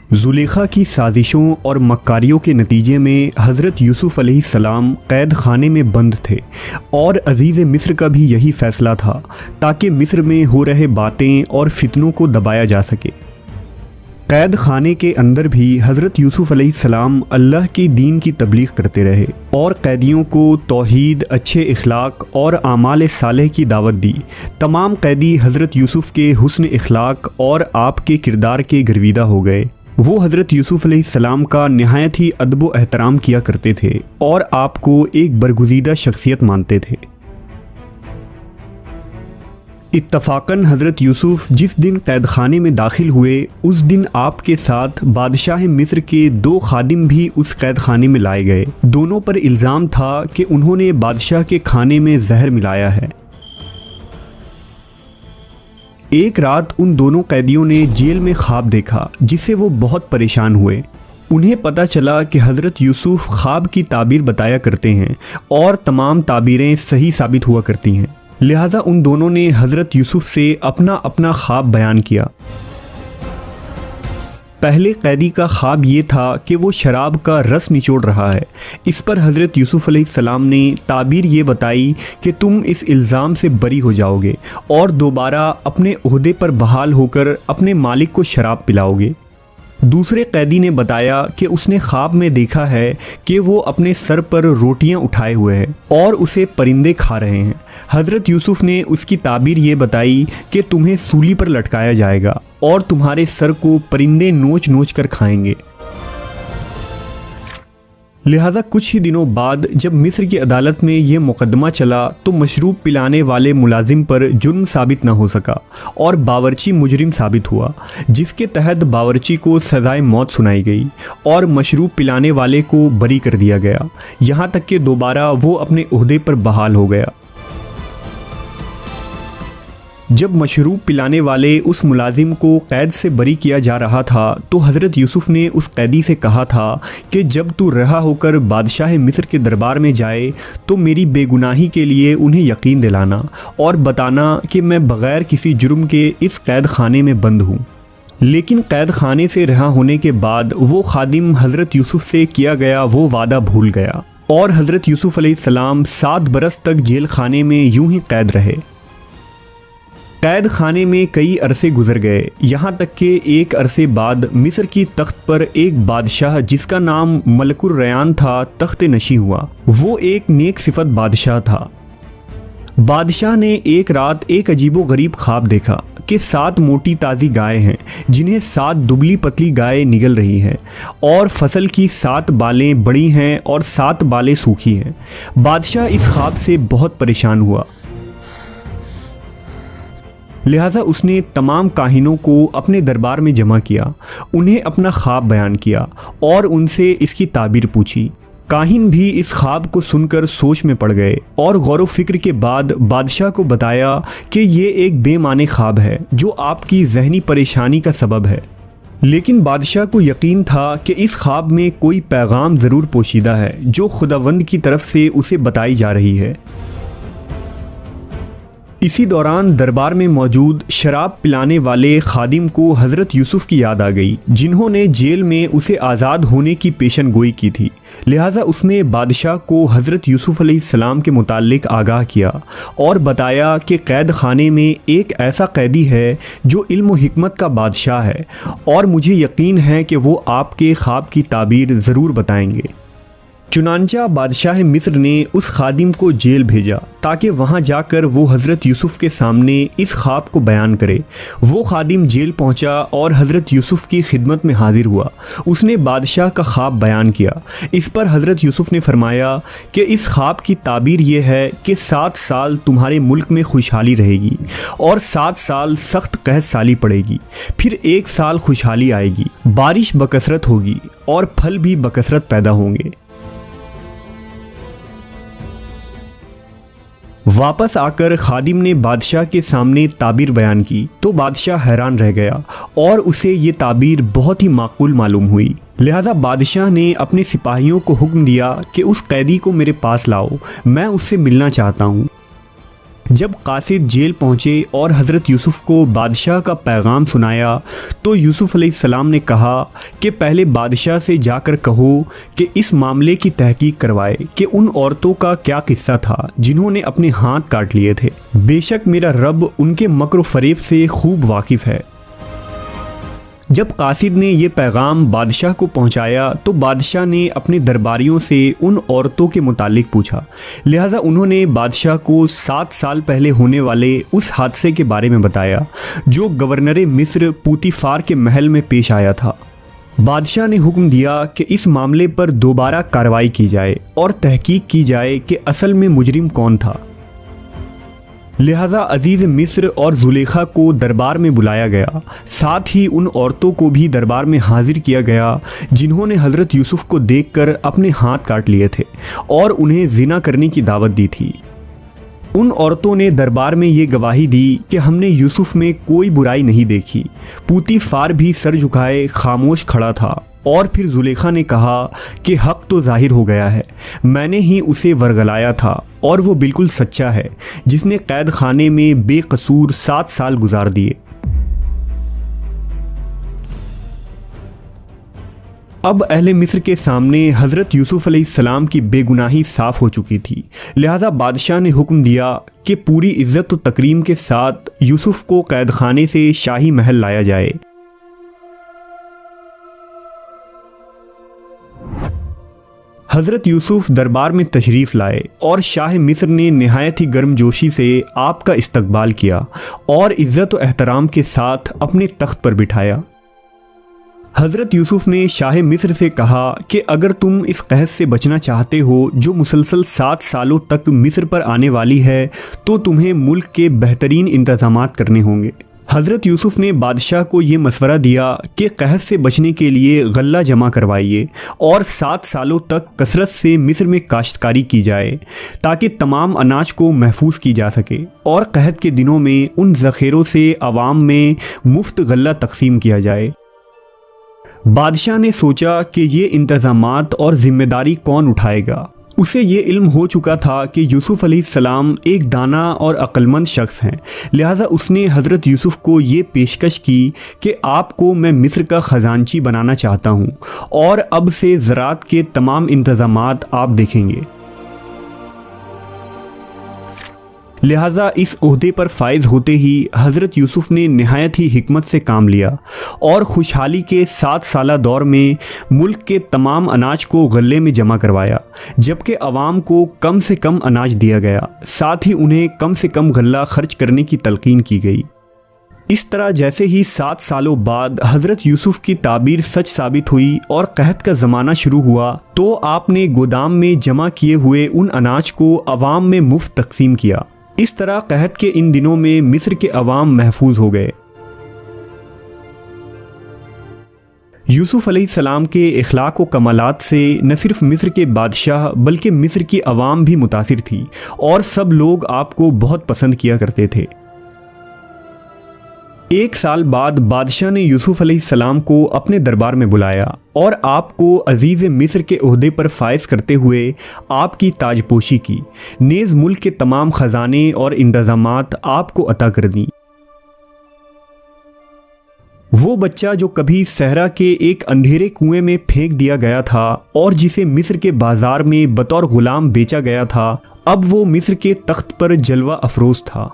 जुलेखा की साजिशों और मक्कारियों के नतीजे में हज़रत यूसुफ़ अलैहिस्सलाम क़ैद खाने में बंद थे और अज़ीज़ मिस्र का भी यही फ़ैसला था ताकि मिस्र में हो रहे बातें और फितनों को दबाया जा सके। क़ैद खाने के अंदर भी हज़रत यूसुफ़ अलैहिस्सलाम अल्लाह के दीन की तबलीग करते रहे और कैदियों को तौहीद, अच्छे इखलाक और आमाल सालेह की दावत दी। तमाम कैदी हज़रत यूसुफ़ के हुस्न इखलाक और आपके किरदार के गर्विदा हो गए। वो हज़रत यूसुफ़ अलैहिस्सलाम का नहायत ही अदब व एहतराम किया करते थे और आपको एक बरगुज़ीदा शख्सियत मानते थे। इत्तफ़ाक़न हज़रत यूसुफ़ जिस दिन क़ैद खाने में दाखिल हुए उस दिन आपके साथ बादशाह मिस्र के 2 खादिम भी उस क़ैद खाने में लाए गए। दोनों पर इल्ज़ाम था कि उन्होंने बादशाह के खाने में जहर मिलाया है। एक रात उन दोनों कैदियों ने जेल में ख्वाब देखा जिससे वो बहुत परेशान हुए। उन्हें पता चला कि हज़रत यूसुफ़ ख्वाब की ताबीर बताया करते हैं और तमाम ताबीरें सही साबित हुआ करती हैं। लिहाजा उन दोनों ने हज़रत यूसुफ़ से अपना अपना ख्वाब बयान किया। पहले कैदी का ख्वाब ये था कि वो शराब का रस निचोड़ रहा है। इस पर हज़रत यूसुफ़ अलैहिस्सलाम ने ताबीर ये बताई कि तुम इस इल्ज़ाम से बरी हो जाओगे और दोबारा अपने ओहदे पर बहाल होकर अपने मालिक को शराब पिलाओगे। दूसरे कैदी ने बताया कि उसने ख्वाब में देखा है कि वो अपने सर पर रोटियां उठाए हुए हैं और उसे परिंदे खा रहे हैं। हज़रत यूसुफ़ ने उसकी ताबीर ये बताई कि तुम्हें सूली पर लटकाया जाएगा और तुम्हारे सर को परिंदे नोच नोच कर खाएंगे। लिहाजा कुछ ही दिनों बाद जब मिस्र की अदालत में ये मुकदमा चला तो मशरूब पिलाने वाले मुलाजिम पर जुर्म साबित न हो सका और बावर्ची मुजरिम साबित हुआ, जिसके तहत बावर्ची को सज़ाए मौत सुनाई गई और मशरूब पिलाने वाले को बरी कर दिया गया, यहाँ तक कि दोबारा वो अपने ओहदे पर बहाल हो गया। जब मशरूब पिलाने वाले उस मुलाजिम को कैद से बरी किया जा रहा था तो हज़रत यूसुफ़ ने उस कैदी से कहा था कि जब तू रहा होकर बादशाह मिस्र के दरबार में जाए तो मेरी बेगुनाही के लिए उन्हें यकीन दिलाना और बताना कि मैं बग़ैर किसी जुर्म के इस कैद खाने में बंद हूँ। लेकिन कैद खाने से रिहा होने के बाद वो खादिम हज़रत यूसुफ़ से किया गया वो वादा भूल गया और हज़रत यूसुफ़ अलैहिस्सलाम 7 बरस तक जेल खाने में यूं ही कैद रहे। कैद खाने में कई अरसे गुजर गए, यहाँ तक कि एक अरसे बाद मिस्र की तख्त पर एक बादशाह जिसका नाम मलकुर रयान था तख्त नशी हुआ। वो एक नेक सिफत बादशाह था। बादशाह ने एक रात एक अजीबो गरीब ख्वाब देखा कि 7 मोटी ताज़ी गायें हैं जिन्हें 7 दुबली पतली गायें निगल रही हैं और फसल की 7 बालें बड़ी हैं और 7 बालें सूखी हैं। बादशाह इस ख्वाब से बहुत परेशान हुआ, लिहाजा उसने तमाम काहिनों को अपने दरबार में जमा किया, उन्हें अपना ख्वाब बयान किया और उनसे इसकी ताबीर पूछी। काहिन भी इस ख्वाब को सुनकर सोच में पड़ गए और गौर व फिक्र के बाद बादशाह को बताया कि ये एक बेमाने ख्वाब है जो आपकी जहनी परेशानी का सबब है। लेकिन बादशाह को यकीन था कि इस ख्वाब में कोई पैगाम ज़रूर पोशीदा है जो खुदावंद की तरफ से उसे बताई जा रही है। इसी दौरान दरबार में मौजूद शराब पिलाने वाले खादिम को हज़रत यूसुफ़ की याद आ गई जिन्होंने जेल में उसे आज़ाद होने की पेशन गोई की थी। लिहाजा उसने बादशाह को हज़रत यूसुफ़ अलैहिस्सलाम के मुताल्लिक़ आगाह किया और बताया कि कैद खाने में एक ऐसा कैदी है जो इल्म व हिकमत का बादशाह है और मुझे यकीन है कि वो आपके ख्वाब की ताबीर ज़रूर बताएंगे। चुनांचा बादशाह मिस्र ने उस खादिम को जेल भेजा ताकि वहां जाकर वो हज़रत यूसुफ़ के सामने इस ख्वाब को बयान करे। वो खादिम जेल पहुंचा और हज़रत यूसुफ़ की खिदमत में हाजिर हुआ। उसने बादशाह का ख्वाब बयान किया। इस पर हज़रत यूसुफ़ ने फरमाया कि इस ख्वाब की ताबीर ये है कि 7 साल तुम्हारे मुल्क में खुशहाली रहेगी और 7 साल सख्त कहत साली पड़ेगी, फिर 1 साल खुशहाली आएगी, बारिश बकसरत होगी और फल भी बकसरत पैदा होंगे। वापस आकर खादिम ने बादशाह के सामने ताबीर बयान की तो बादशाह हैरान रह गया और उसे ये ताबीर बहुत ही माकूल मालूम हुई। लिहाजा बादशाह ने अपने सिपाहियों को हुक्म दिया कि उस कैदी को मेरे पास लाओ, मैं उससे मिलना चाहता हूँ। जब कासिद जेल पहुंचे और हज़रत यूसुफ को बादशाह का पैगाम सुनाया तो यूसुफ अलैहिस्सलाम ने कहा कि पहले बादशाह से जाकर कहो कि इस मामले की तहकीक करवाए कि उन औरतों का क्या किस्सा था जिन्होंने अपने हाथ काट लिए थे। बेशक मेरा रब उनके मकर फरेब से खूब वाकिफ़ है। जब कासिद ने यह पैगाम बादशाह को पहुंचाया तो बादशाह ने अपने दरबारियों से उन औरतों के मुतालिक पूछा। लिहाजा उन्होंने बादशाह को 7 साल पहले होने वाले उस हादसे के बारे में बताया जो गवर्नर मिस्र पूतीफार के महल में पेश आया था। बादशाह ने हुक्म दिया कि इस मामले पर दोबारा कार्रवाई की जाए और तहकीक की जाए कि असल में मुजरिम कौन था। लिहाजा अजीज़ मिस्र और जुलेखा को दरबार में बुलाया गया। साथ ही उन औरतों को भी दरबार में हाजिर किया गया जिन्होंने हज़रत यूसुफ को देखकर अपने हाथ काट लिए थे और उन्हें जिना करने की दावत दी थी। उन औरतों ने दरबार में ये गवाही दी कि हमने यूसुफ में कोई बुराई नहीं देखी। पूतीफार भी सर झुकाए खामोश खड़ा था और फिर जुलेखा ने कहा कि हक़ तो ज़ाहिर हो गया है, मैंने ही उसे वरगलाया था और वो बिल्कुल सच्चा है जिसने कैद खाने में बेकसूर 7 साल गुजार दिए। अब अहले मिस्र के सामने हज़रत यूसुफ अलैहिस्सलाम की बेगुनाही साफ़ हो चुकी थी। लिहाजा बादशाह ने हुक्म दिया कि पूरी इज़्ज़त व तकरीम के साथ यूसुफ को कैद खाने से शाही महल लाया जाए। हज़रत यूसुफ दरबार में तशरीफ़ लाए और शाह मिस्र ने नहायत ही गर्मजोशी से आपका इस्तकबाल किया और इज़्ज़त व एहतराम के साथ अपने तख्त पर बिठाया। हज़रत यूसुफ ने शाह मिस्र से कहा कि अगर तुम इस कहत से बचना चाहते हो जो मुसलसल 7 सालों तक मिस्र पर आने वाली है तो तुम्हें मुल्क के बेहतरीन इंतज़ामात करने होंगे। हज़रत यूसुफ ने बादशाह को ये मशवरा दिया कि कहत से बचने के लिए गल्ला जमा करवाइए और 7 सालों तक कसरत से मिस्र में काश्तकारी की जाए ताकि तमाम अनाज को महफूज की जा सके और कहत के दिनों में उन ज़ख़ीरों से आवाम में मुफ्त गल्ला तकसीम किया जाए। बादशाह ने सोचा कि ये इंतज़ामात और ज़िम्मेदारी कौन उठाएगा। उसे ये इल्म हो चुका था कि यूसुफ अलैहिस्सलाम एक दाना और अक्लमंद शख्स हैं। लिहाजा उसने हज़रत यूसुफ को ये पेशकश की कि आपको मैं मिस्र का ख़जानची बनाना चाहता हूँ और अब से ज़राअत के तमाम इंतज़ामात आप देखेंगे। लिहाजा इस ओहदे पर फायज होते ही हज़रत यूसुफ ने नहायत ही हिकमत से काम लिया और खुशहाली के 7 साला दौर में मुल्क के तमाम अनाज को गल्ले में जमा करवाया, जबकि अवाम को कम से कम अनाज दिया गया। साथ ही उन्हें कम से कम गल्ला खर्च करने की तलकीन की गई। इस तरह जैसे ही 7 सालों बाद हज़रत यूसुफ की ताबीर सच साबित हुई और कहत का ज़माना शुरू हुआ तो आपने गोदाम में जमा किए हुए उन अनाज को अवाम में मुफ्त तकसीम किया। इस तरह कहत के इन दिनों में मिस्र के अवाम महफूज हो गए। यूसुफ अलैहिस्सलाम के इखलाक व कमालात से न सिर्फ मिस्र के बादशाह बल्कि मिस्र की अवाम भी मुतासिर थी और सब लोग आपको बहुत पसंद किया करते थे। 1 साल बाद बादशाह ने यूसुफ अलैहिस्सलाम को अपने दरबार में बुलाया और आपको अजीज़ मिस्र के ओहदे पर फायज करते हुए आपकी ताजपोशी की, नेज़ मुल्क के तमाम ख़जाने और इंतज़ामात आपको अता कर दी। वो बच्चा जो कभी सहरा के एक अंधेरे कुएं में फेंक दिया गया था और जिसे मिस्र के बाज़ार में बतौर ग़ुलाम बेचा गया था, अब वो मिस्र के तख्त पर जलवा अफरोज़ था।